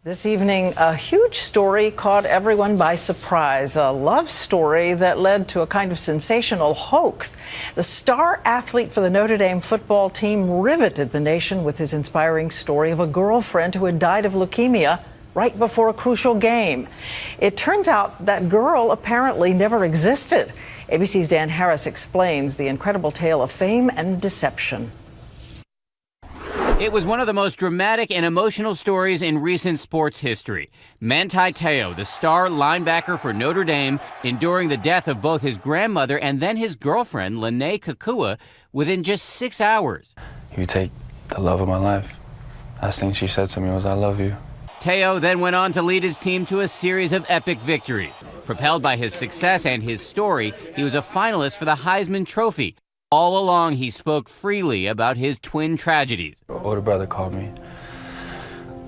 This evening, a huge story caught everyone by surprise, a love story that led to a kind of sensational hoax. The star athlete for the Notre Dame football team riveted the nation with his inspiring story of a girlfriend who had died of leukemia right before a crucial game. It turns out that girl apparently never existed. ABC's Dan Harris explains the incredible tale of fame and deception. It was one of the most dramatic and emotional stories in recent sports history. Manti, the star linebacker for Notre Dame, enduring the death of both his grandmother and then his girlfriend, Kekua, within just 6 hours. You take the love of my life. Last thing she said to me was, "I love you." Teo then went on to lead his team to a series of epic victories. Propelled by his success and his story, he was a finalist for the Heisman Trophy. All along, he spoke freely about his twin tragedies. My older brother called me,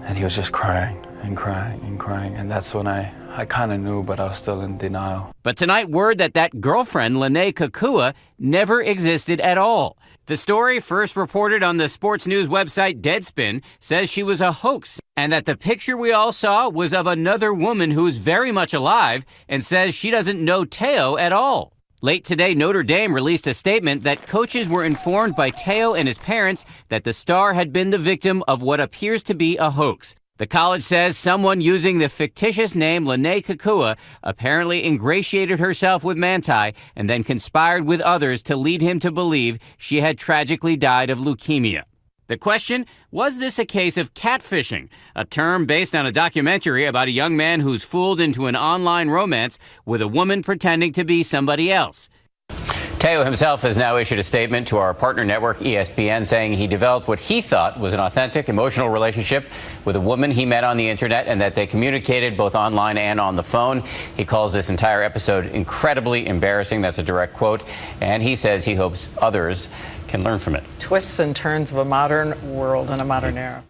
and he was just crying and crying and crying, and that's when I kind of knew, but I was still in denial. But tonight, word that girlfriend, Kekua, never existed at all. The story, first reported on the sports news website Deadspin, says she was a hoax and that the picture we all saw was of another woman who's very much alive and says she doesn't know Teo at all. Late today, Notre Dame released a statement that coaches were informed by Teo and his parents that the star had been the victim of what appears to be a hoax. The college says someone using the fictitious name Kekua apparently ingratiated herself with Manti and then conspired with others to lead him to believe she had tragically died of leukemia. The question, was this a case of catfishing, a term based on a documentary about a young man who's fooled into an online romance with a woman pretending to be somebody else? Teo himself has now issued a statement to our partner network, ESPN, saying he developed what he thought was an authentic, emotional relationship with a woman he met on the internet and that they communicated both online and on the phone. He calls this entire episode incredibly embarrassing. That's a direct quote. And he says he hopes others can learn from it. Twists and turns of a modern world and a modern era.